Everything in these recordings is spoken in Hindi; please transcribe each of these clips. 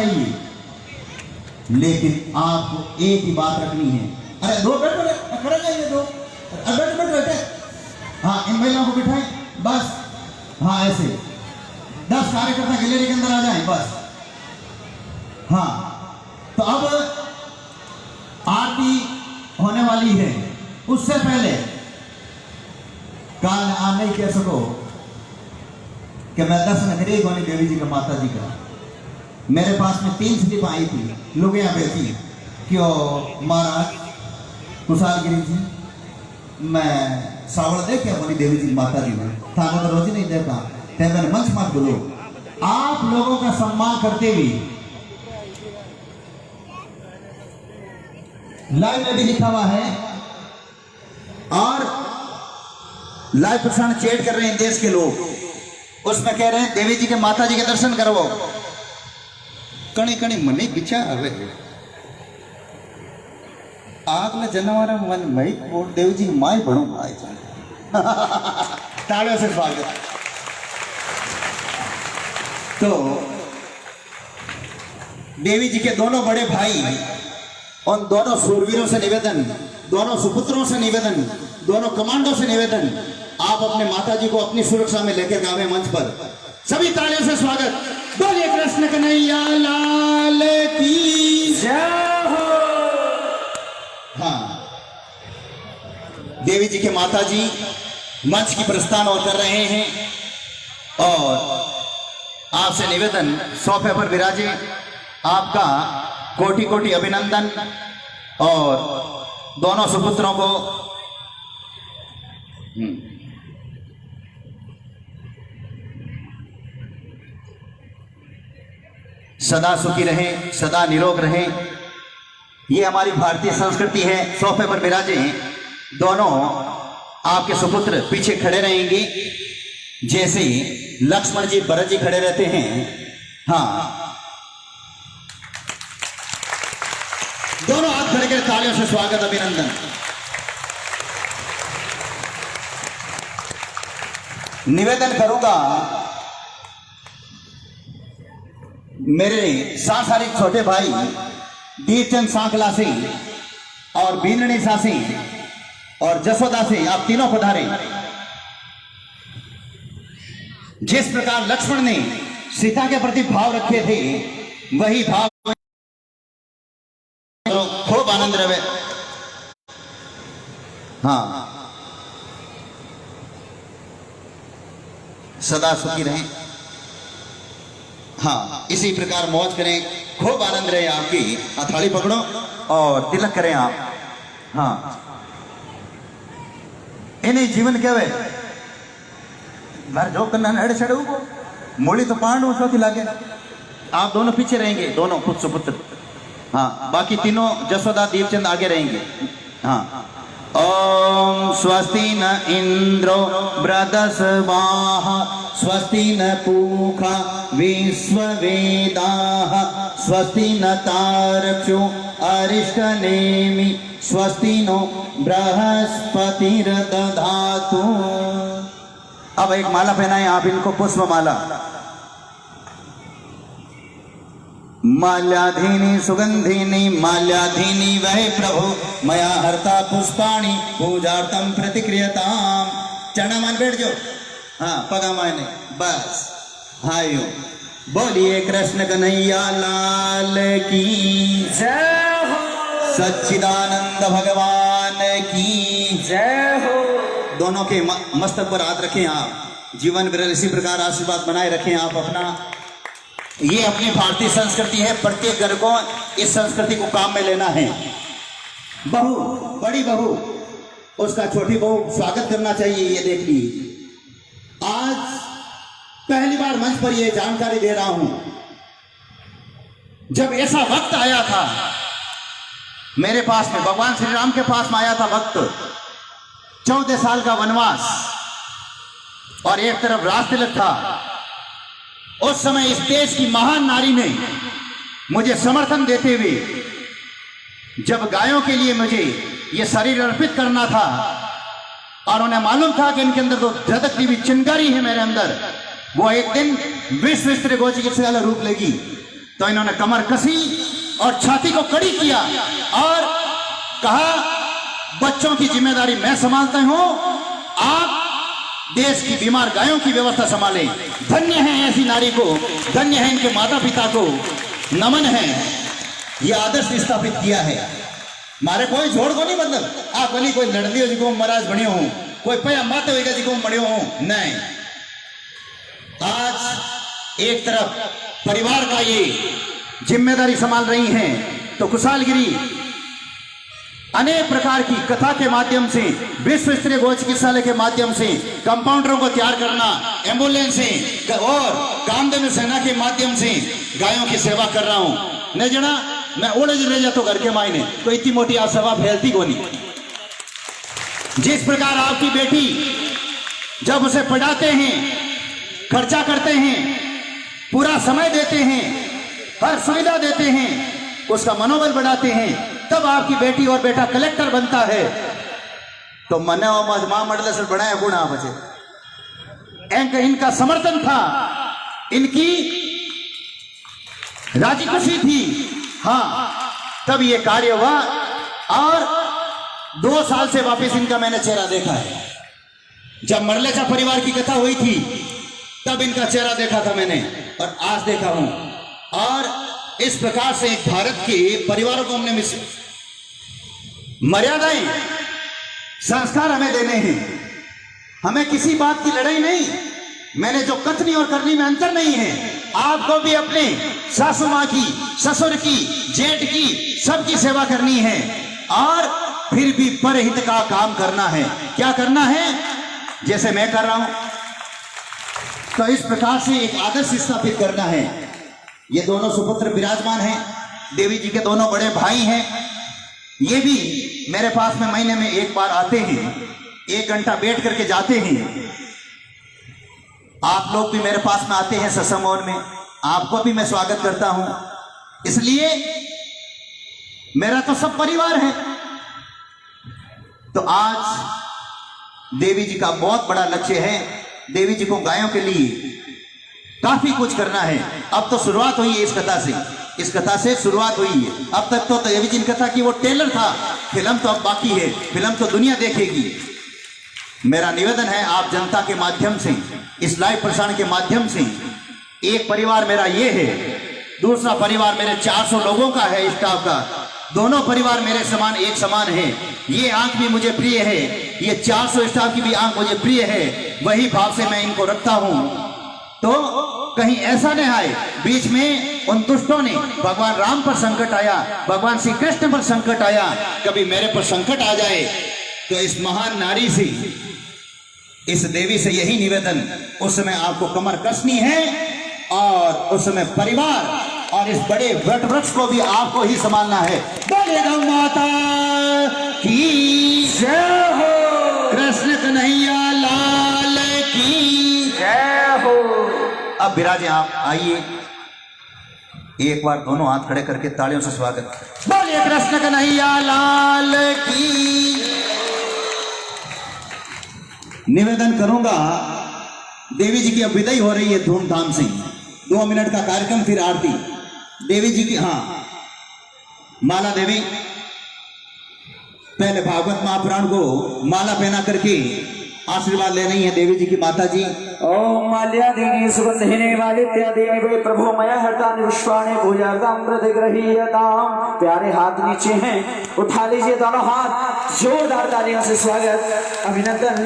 चाहिए, लेकिन आपको एक ही बात रखनी है। अरे दो बैठो, खड़े जाइए दो, बैठो बैठो बैठे। हाँ, इन महिलाओं को बिठाएं बस। हाँ, ऐसे 10 कार्यकर्ता गैलरी के अंदर आ जाएं बस। हाँ, तो अब आरती होने वाली है। उससे पहले काल आ नहीं कह सको कि मैं दर्शन करे गोनी देवी जी का, माता जी का। मेरे पास में 3 स्लिप आई थी, लोग यहाँ बैठी क्यों महाराज कुशालगिरी जी, मैं सावड़ देखे बोली देवी जी माता जी में था, तो रोज ही नहीं देखा। मैंने मंच मत बोलो, आप लोगों का सम्मान करते हुए लाइव में भी लिखा हुआ है और लाइव प्रसारण चैट कर रहे हैं देश के लोग, उसमें कह रहे हैं देवी जी के, माता जी के दर्शन करवाओ। कणी कणी मनी विचार आवे આગલા જનાવરા मन मई और देवी जी माय भणो आए तालियों से स्वागत। तो देवी जी के दोनों बड़े भाई, उन दोनों शूरवीरों से निवेदन, दोनों सुपुत्रों से निवेदन, दोनों कमांडो से निवेदन, आप अपने माता जी को अपनी सुरक्षा में लेकर गावे मंच पर। सभी तालियों से स्वागत। बोलिए कृष्ण कन्हैया लाल की जय हो। हाँ, देवी जी के माता जी मंच की प्रस्थान और कर रहे हैं और आपसे निवेदन, सोफे पर विराजे। आपका कोटि कोटि अभिनंदन और दोनों सुपुत्रों को सदा सुखी रहें, सदा निरोग रहें। ये हमारी भारतीय संस्कृति है। सोफे पर विराजे दोनों आपके सुपुत्र पीछे खड़े रहेंगे, जैसे लक्ष्मण जी भरत जी खड़े रहते हैं। हाँ, दोनों हाथ खड़े कर तालियों से स्वागत, अभिनंदन। निवेदन करूंगा, मेरे सांसारिक छोटे भाई दीपचंद सांकला सिंह और बीनणी सा सिंह और जसोदा सिंह, आप तीनों पधारे। जिस प्रकार लक्ष्मण ने सीता के प्रति भाव रखे थे, वही भाव खूब आनंद रहे। हाँ, सदा सुखी रहें। हाँ, इसी प्रकार मौज करें, खूब आनंद रहे आपकी। हथौड़ी पकड़ो और तिलक करें आप। हाँ, इन्हें जीवन कहवे जो करना अड़े छड़े मोड़ी तो पांडव चौथी लागे। आप दोनों पीछे रहेंगे, दोनों पुत्र सुपुत्र। हाँ, बाकी तीनों जसोदा दीपचंद आगे रहेंगे। हाँ, ओम स्वस्ति न इंद्रो बृहस्पतिः स्वस्ति न पूषा विश्ववेदाः स्वस्ति न तार्क्ष्यो अरिष्टनेमि स्वस्ति नो बृहस्पतिर्दधातु। अब एक माला पहनाएं आप इनको, पुष्प माला। माल्याधीनी सुगंधिनी माल्याधीनी वह प्रभु मया हरता पुष्पाणि पूजार्थम प्रतिक्रियताम। चढ़ना मान बैठ जाओ। हाँ, पगा माने बस। हाँ, यूं बोलिए कृष्ण कन्हैया लाल की जय हो, सच्चिदानंद भगवान की जय हो। दोनों के मस्तक पर हाथ रखें आप, जीवन भर इसी प्रकार आशीर्वाद बनाए रखें आप अपना। ये अपनी भारतीय संस्कृति है, प्रत्येक घर को इस संस्कृति को काम में लेना है। बहू, बड़ी बहू, उसका छोटी बहू स्वागत करना चाहिए। ये देख लीजिए, आज पहली बार मंच पर यह जानकारी दे रहा हूं। जब ऐसा वक्त आया था मेरे पास में, भगवान श्री राम के पास में आया था वक्त, 14 साल का वनवास और एक तरफ राज तिलक था। उस समय इस देश की महान नारी ने मुझे समर्थन देते हुए, जब गायों के लिए मुझे यह शरीर अर्पित करना था और उन्हें मालूम था कि इनके अंदर तो धधकती हुई चिंगारी है मेरे अंदर, वो एक दिन विश्व स्त्री गौ चिकित्सालय रूप लेगी, तो इन्होंने कमर कसी और छाती को कड़ी किया और कहा, बच्चों की जिम्मेदारी मैं संभालता हूं, आप देश की बीमार गायों की व्यवस्था संभालें। धन्य है ऐसी नारी को, धन्य है इनके माता पिता को, नमन है। ये आदर्श स्थापित किया है। मारे कोई जोड़ को नहीं, मतलब आप कहीं कोई लड़लियो जी को महाराज बनियो हूं, कोई पया माते होगा जी को बनियो हूं, नहीं। आज एक तरफ परिवार का ये जिम्मेदारी संभाल रही हैं, तो कुशालगिरी अनेक प्रकार की कथा के माध्यम से, विश्व स्तरीय गौ चिकित्सालय के माध्यम से, कंपाउंडरों को तैयार करना, एम्बुलेंस से और कामधेनु सेना के माध्यम से गायों की सेवा कर रहा हूं। नहीं जना मैं ओढ़ रह जाता घर के मायने, तो इतनी मोटी आप सेवा फैलती को नहीं। जिस प्रकार आपकी बेटी जब उसे पढ़ाते हैं, खर्चा करते हैं, पूरा समय देते हैं, हर सुविधा देते हैं, उसका मनोबल बढ़ाते हैं, तब आपकी बेटी और बेटा कलेक्टर बनता है। तो मने और मां मंडल से बनाया गुणा बचे, इनका समर्थन था, इनकी राजी खुशी थी, हाँ, तब ये कार्य हुआ। और 2 साल से वापस इनका मैंने चेहरा देखा है। जब मरलेचा परिवार की कथा हुई थी तब इनका चेहरा देखा था मैंने, और आज देखा हूं। और इस प्रकार से एक भारत के परिवारों को हमने मर्यादाएं, संस्कार हमें देने हैं। हमें किसी बात की लड़ाई नहीं, मैंने जो कथनी और करनी में अंतर नहीं है। आपको भी अपने सासू मां की, ससुर की, जेठ की, सबकी सेवा करनी है, और फिर भी परहित का काम करना है। क्या करना है? जैसे मैं कर रहा हूं, तो इस प्रकार से एक आदर्श स्थापित करना है। ये दोनों सुपुत्र विराजमान हैं, देवी जी के दोनों बड़े भाई हैं। ये भी मेरे पास में महीने में एक बार आते हैं, 1 घंटा बैठ करके जाते हैं। आप लोग भी मेरे पास में आते हैं सत्संग में, आपको भी मैं स्वागत करता हूं। इसलिए मेरा तो सब परिवार है। तो आज देवी जी का बहुत बड़ा लक्ष्य है। देवी जी को गायों के लिए काफी कुछ करना है। अब तो शुरुआत हुई है इस कथा से शुरुआत हुई है। अब तक तो देवी जी की कथा की वो टेलर था, फिल्म तो अब बाकी है, फिल्म तो दुनिया देखेगी। मेरा निवेदन है आप जनता के माध्यम से, इस लाइव प्रसारण के माध्यम से, एक परिवार मेरा ये है, दूसरा परिवार मेरे 400 लोगों का है, स्टाफ का। दोनों परिवार मेरे समान, एक समान है। ये आंख भी मुझे प्रिय है, ये 400 स्टाफ की भी आंख मुझे प्रिय है। वही भाव से मैं इनको रखता हूं। तो कहीं ऐसा नहीं आए बीच में उन दुष्टों ने, भगवान राम पर संकट आया, भगवान श्री कृष्ण पर संकट आया, कभी मेरे पर संकट आ जाए। तो इस महान नारी से, इस देवी से यही निवेदन, उस समय आपको कमर कसनी है, और उस समय परिवार और इस बड़े वट वृक्ष को भी आपको ही संभालना है। बोले गौ माता की जय हो, कृष्ण कन्हैया लाल की जय हो। अब विराजे आप, आइए एक बार दोनों हाथ खड़े करके तालियों से स्वागत। बोलिए कृष्ण कन्हैया लाल की। निवेदन करूंगा, देवी जी की अब विदाई हो रही है धूमधाम से। 2 मिनट का कार्यक्रम, फिर आरती देवी जी की। हाँ, माला देवी पहले भागवत महापुराण को माला पहना करके आशीर्वाद ले रही है देवी जी की माता जी। ओम माल्यादीनि सुगंधिनि मालित्यादीनि वे प्रभु मया हरतानि विश्वानि पूजार्थं प्रतिगृह्यताम्। प्यारे हाथ नीचे हैं, उठा लीजिए दोनों हाथ, जोरदार तालियों से स्वागत, अभिनंदन।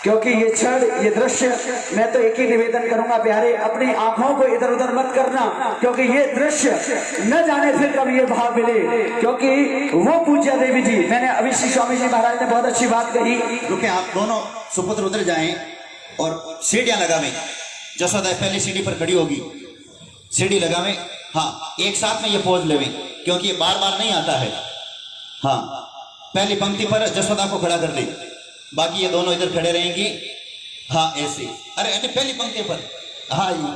क्योंकि ये क्षण, ये दृश्य, मैं तो एक ही निवेदन करूंगा प्यारे, अपनी आंखों को इधर उधर मत करना, क्योंकि ये दृश्य न जाने फिर कब ये भाव मिले। क्योंकि वो पूज्य देवी जी, मैंने अभी श्री स्वामी जी महाराज ने बहुत अच्छी बात कही। रुके, आप दोनों सुपुत्र उधर जाएं और सीढ़ियां लगावें। जसोदा पहली सीढ़ी पर खड़ी होगी, सीढ़ी लगावें। हाँ, एक साथ में ये पोज लेवें, क्योंकि ये बार बार नहीं आता है। हाँ, पहली पंक्ति पर जसोदा को खड़ा कर दे, बाकी ये दोनों इधर खड़े रहेंगी। हाँ, ऐसे, अरे पहली पंक्ति पर, हाँ ये,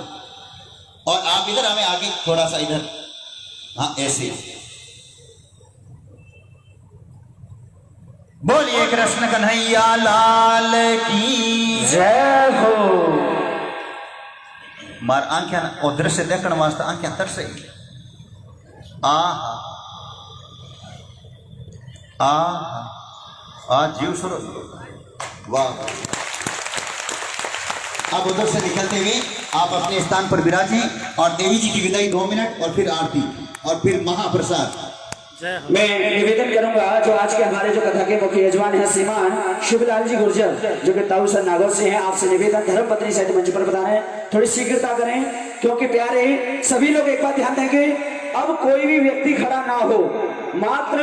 और आप इधर हमें आगे थोड़ा सा इधर, हाँ ऐसे। बोलिए कृष्ण कन्हैया लाल की जय हो। मार आंखें और दृश्य देखने वास्ते आंखें तरस रही आ जीव सुरो वाह। अब उधर से निकलते हुए आप अपने स्थान पर विराजें और देवी जी की विदाई 2 मिनट और फिर आरती और फिर महाप्रसाद। मैं निवेदन करूंगा जो आज के हमारे जो कथा के मुख्य यजमान हैं श्रीमान शिवलाल जी गुर्जर जो कि ताऊसर नागौर से हैं, आपसे निवेदन धर्म पत्नी सहित मंच पर बताएं, थोड़ी शीघ्रता करें क्योंकि प्यारे सभी लोग एक बात ध्यान देंगे, अब कोई भी व्यक्ति खड़ा ना हो, मात्र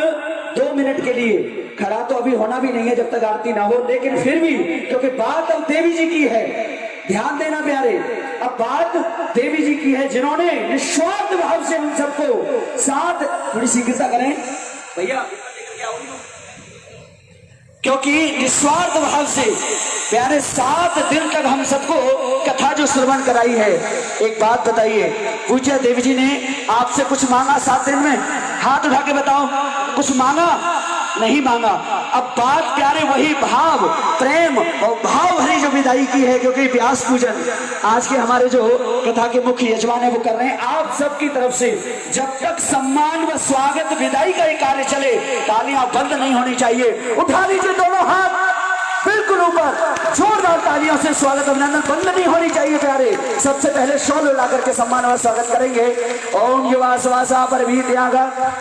2 मिनट के लिए। खड़ा तो अभी होना भी नहीं है जब तक आरती ना हो, लेकिन फिर भी क्योंकि बात अब देवी जी की है, ध्यान देना प्यारे, अब बात देवी जी की है जिन्होंने निस्वार्थ भाव से हम सबको साथ, थोड़ी शीघ्रता करें भैया, क्योंकि निस्वार्थ भाव से प्यारे 7 दिन तक हम सबको कथा जो श्रवण कराई है। एक बात बताइए, पूज्य देवी जी ने आपसे कुछ मांगा 7 दिन में? हाथ उठा के बताओ, कुछ मांगा? नहीं मांगा। अब बात प्यारे वही भाव, प्रेम और भाव भरी जो विदाई की है, क्योंकि व्यास पूजन आज के हमारे जो कथा के मुख्य यजमान है वो कर रहे हैं। आप सबकी तरफ से जब तक सम्मान व स्वागत विदाई का कार्य चले, तालियां बंद नहीं होनी चाहिए। उठा लीजिए दोनों हाथ बिल्कुल ऊपर, जोरदार तालियों से स्वागत अभिनंदन बंद नहीं होनी चाहिए प्यारे। सबसे पहले शॉल ला करके सम्मान व स्वागत करेंगे। ओम युवा स्वासा पर भी त्याग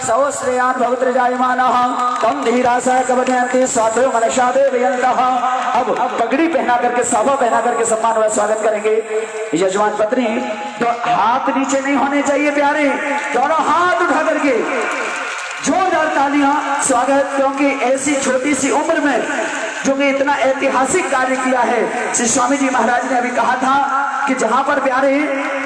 सहस्रयान भवत्र जायमानः कम धीरासा कवनयन्ति साधु मनशादे वयन्तः। अब पगड़ी पहना करके, साफा पहना करके सम्मान व स्वागत करेंगे यजमान पत्नी। तो हाथ नीचे नहीं होने चाहिए प्यारे, दोनों हाथ उठा करके जोरदार तालियां स्वागत, क्योंकि ऐसी छोटी सी उम्र में जो कि इतना ऐतिहासिक कार्य किया है। श्री स्वामी जी महाराज ने अभी कहा था कि जहां पर प्यारे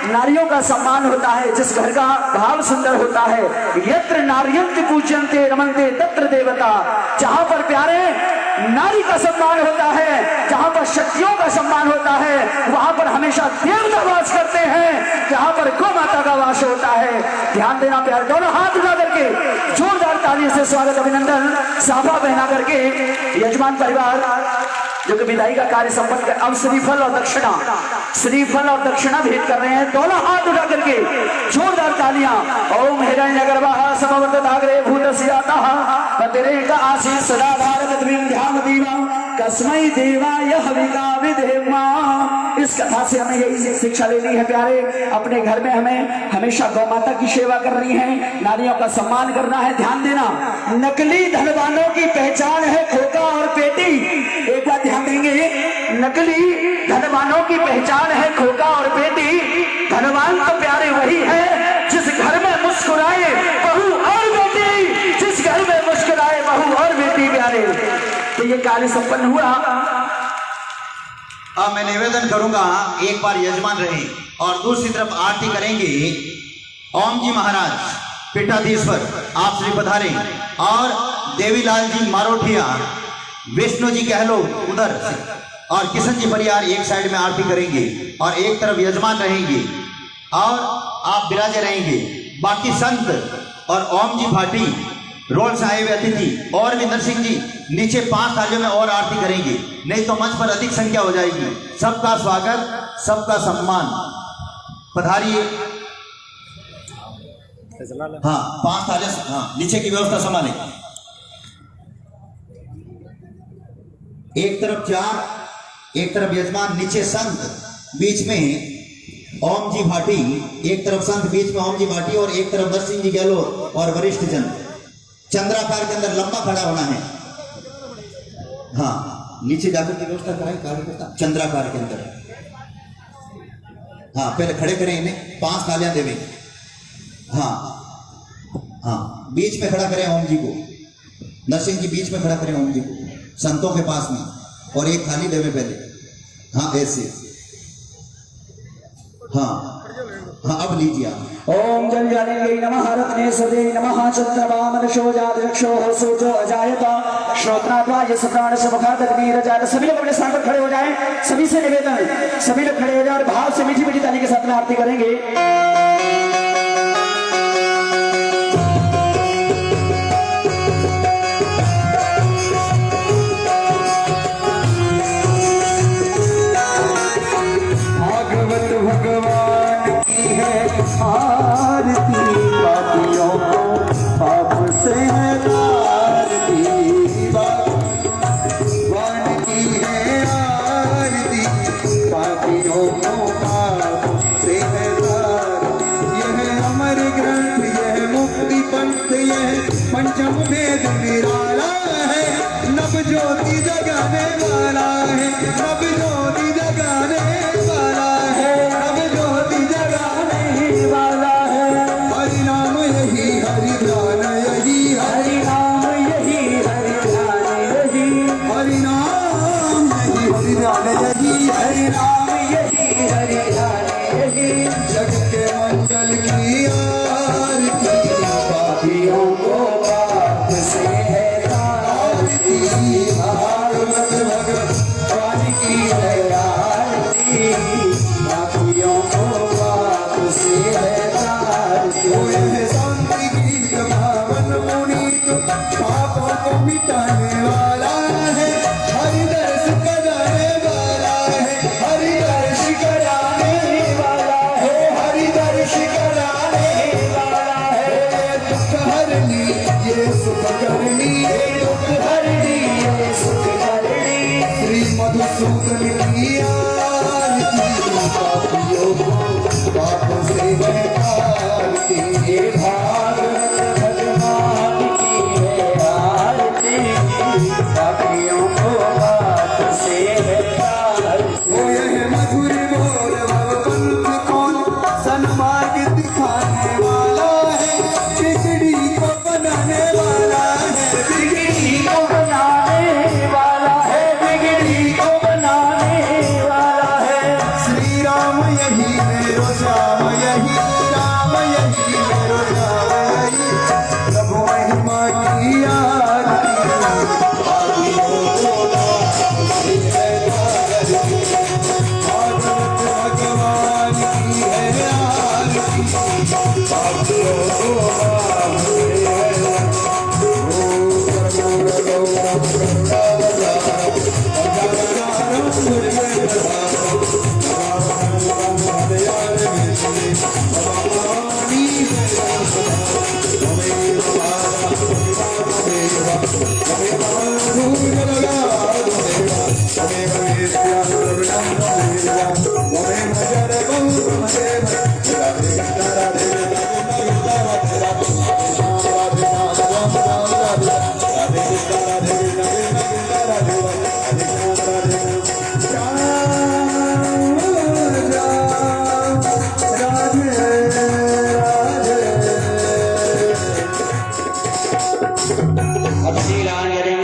नारियों का सम्मान होता है, जिस घर का भाव सुंदर होता है, यत्र नार्यन्ति पूज्यन्ते रमन्ते तत्र देवता, जहां पर प्यारे नारी का सम्मान होता है, जहां पर शक्तियों का सम्मान होता है, वहां पर हमेशा देवता वास करते हैं, जहां पर गौ माता का वास होता है। ध्यान देना प्यारे, दोनों हाथ उठा करके जोरदार ताली से स्वागत अभिनंदन, साफा पहना करके यजमान परिवार जो कि विदाई का कार्य संपन्न कर, अब श्रीफल और दक्षिणा भेंट कर रहे हैं। दोनों हाथ उठा करके जोरदार तालियां। ओम हिरण्यगर्भः समवर्तताग्रे भूतस्यातः पतिरेक आसीत् सदा भारत ध्यान दीवा कस्मै देवाय हविका विधेमा। इस कथा से हमें यही शिक्षा लेनी है प्यारे, अपने घर में हमें हमेशा गौ माता की सेवा करनी है, नारियों का सम्मान करना है। ध्यान देना, नकली धनवानों की पहचान है खोका और पेटी। एक बात ध्यान देंगे, नकली धनवानों की पहचान है खोका और पेटी। धनवान तो प्यारे वही है जिस घर में मुस्कुराए बहू और बेटी, जिस घर में मुस्कुराए बहू और बेटी प्यारे। तो ये कार्य संपन्न हुआ। अब मैं निवेदन करूंगा, एक बार यजमान रहे और दूसरी तरफ आरती करेंगे। ओम जी महाराज पीठाधीश्वर आप श्री पधारे और देवीलाल जी मारोठिया, विष्णु जी गहलोत उधर से और किशन जी परियार एक साइड में आरती करेंगे और एक तरफ यजमान रहेंगे और आप विराजे रहेंगे। बाकी संत और ओम जी भाटी रोल से आए हुए अतिथि और भी नरसिंह जी नीचे 5 थालियों में और आरती करेंगे, नहीं तो मंच पर अधिक संख्या हो जाएगी। सबका स्वागत, सबका सम्मान, पधारिए। हाँ 5 थालियां, हाँ नीचे की व्यवस्था संभालें। एक तरफ 4, एक तरफ यजमान, नीचे संत, बीच में ओम जी भाटी, एक तरफ संत, बीच में ओम जी भाटी और एक तरफ नरसिंह जी गहलोत और वरिष्ठ जन। चंद्राकार के अंदर लंबा खड़ा होना है। हाँ नीचे जाकर की व्यवस्था कराएं कार्यकर्ता, चंद्राकार के अंदर। हाँ पहले खड़े करें इन्हें, 5 तालियां देवें। हाँ हाँ बीच में खड़ा करें ओम जी को, नरसिंह जी बीच में खड़ा करें ओम जी को संतों के पास में, और एक थाली देवे पहले। हाँ ऐसे, हाँ हाँ अब लीजिए आप। ओम जंजालिन्यै नमः रत्ने सदे नमः चंद्रमा मनशो जात चक्षो सूर्यो अजायता श्रोत्रात्वा यस प्राण समुखात अग्निरजात। सभी लोग अपने स्थान पर खड़े हो जाएं, सभी से निवेदन, सभी लोग खड़े हो जाएं और भाव से मीठी मीठी ताली के साथ में आरती करेंगे। भागवत भगवान मस्त ये पंचम वेद निराला है, नव ज्योति जगाने वाला है, नव ज्योति जगाने वाला है, नव ज्योति जगाने वाला है। हरि नाम यही हरि ध्यान यही हरि नाम यही हरि ध्यान यही, हरि नाम यही हरि ध्यान यही, हरि नाम यही हरि ध्यान यही। जग के मंगल की आरती, पापियों को पाप से है तारती, भागवत भगवान की है आरती, पापियों को पाप से है तारती। शांति गीत पावन पुनीत पापों को मिटाने वाला है, हरि दर्श कराने वाला है, हरि दर्श कराने वाला है, हरि दर्श कराने वाला है। दुख हरनी ये सुख करनी, दुख हरणी ये सुख करणी, श्री मधुसूदन की आरती, पापियों को पाप से है तारती। ये भागवत भगवान की है आरती, पापियों को पाप से है तारती। वो यह मधुर बोल भगवंत कौन, सन्मार्ग दिखाने वाला है, बिगड़ी को बनाने वाला है, बिगड़ी को बनाने वाला है, बिगड़ी को बनाने वाला है। श्री राम यही मेरो श्याम यही, राम यही मेरो श्याम यही, प्रभु महिमा की आरती, पापियों को पाप से है तारती। भागवत भगवान की है आरती, पापियों को पाप से है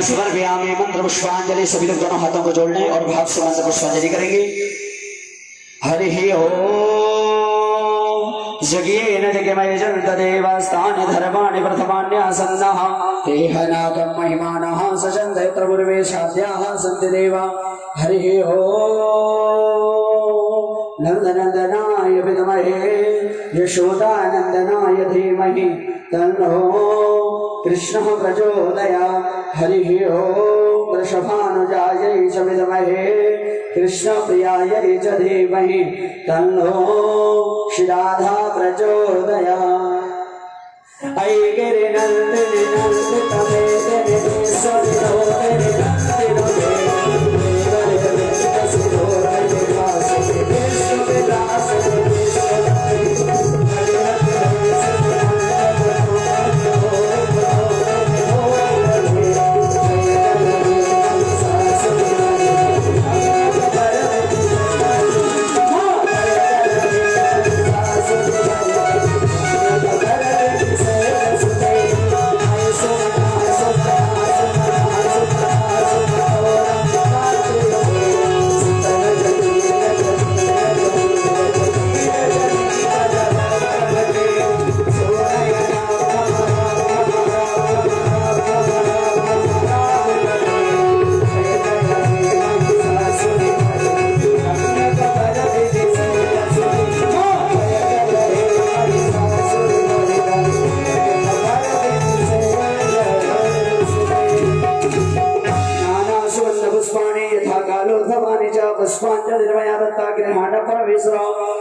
समर्पयामि मंत्र पुष्पांजलि। सभी लोग दोनों हाथों को जोड़ने और भाव से मंत्र पुष्पांजलि करेंगे। हरि ओम। जगेन जगमय जन्तदेवास्तानि धर्माणि प्रथमान्यासन्नः तेहनागं महिमानः सचन्द यत्र पूर्वे साध्याः सन्ति देवा। हरि ओम। नन्दनन्दनाय विद्महे यशोदानन्दनाय धीमहि तन्नो कृष्णः प्रचोदयात्। हरि ओम। वृषभानुजायै च विद्महे कृष्णप्रियायै च धीमहि तन्नो श्रीराधा प्रचोदयात्। ऐ गिरिनन्दिनि नन्दितमेदिनि सविनोदिनि नन्दिनो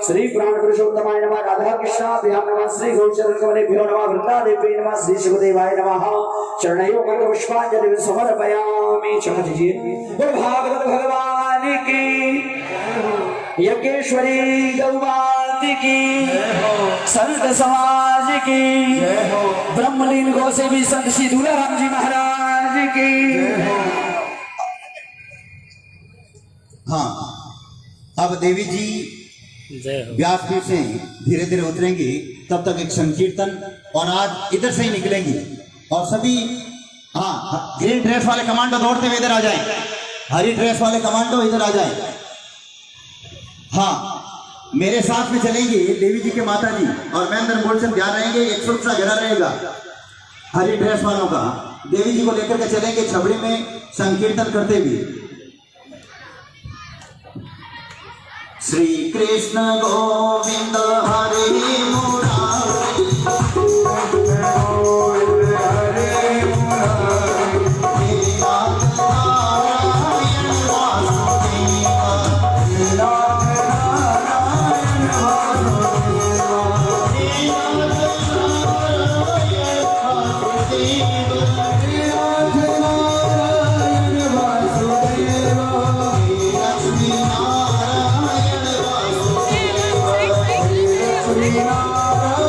श्री प्राण पुरुषोत्तमाय नमः। राधा कृष्णाभ्यां नमः। श्री गौचरण कमलेभ्यो नमः। वृंदादेव्यै नमः। श्री शिवदेवाय नमः। चरणयों में पुष्पांजलि समर्पयामि। क्षमा दीजिए। बोल भागवत भगवान की। यज्ञेश्वरी गौ माता की संत समाज की ब्रह्मलीन गौसेवी संत श्री दूलाराम जी महाराज की। हाँ, अब देवी जी व्यासपीठ से धीरे धीरे उतरेंगी, तब तक एक संकीर्तन, और आज इधर से ही निकलेंगी और सभी, हाँ, ग्रीन ड्रेस वाले कमांडो दौड़ते हुए इधर आ जाएं, हरी ड्रेस वाले कमांडो इधर आ जाएं। हाँ, मेरे साथ में चलेंगी देवी जी के माता जी, और मैं अंदर बोर्ड से ध्यान रहेंगे, एक सुरक्षा घेरा रहेगा हरी ड्रेस वालों का। देवी जी को लेकर के चलेंगे छबड़ी में संकीर्तन करते हुए। श्री कृष्ण गोविंद हरे मुरारी, Sri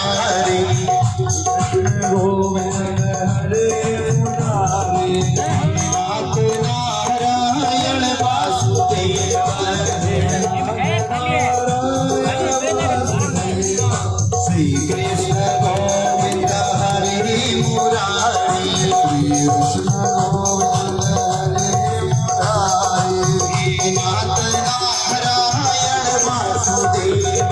मुरारी गोविंद हरे मुरारी नाथ नारायण वासुदेव श्री कृष्ण गोविंद हरे मुरारी कृष्ण गोविंद हरे मुरारी नाथ नारायण वासुदेव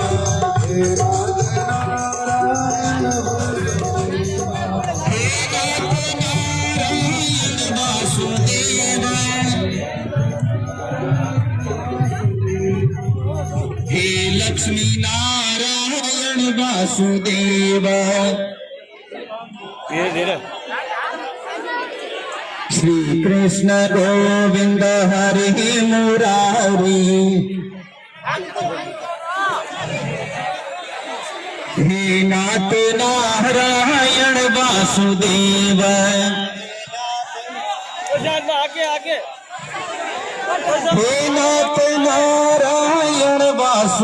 हे लक्ष्मी नारायण वासुदेव श्री कृष्ण गोविंद हरे मुरारी हे नाथ नारायण वासुदेव आगे आगे हे नाथ नारायण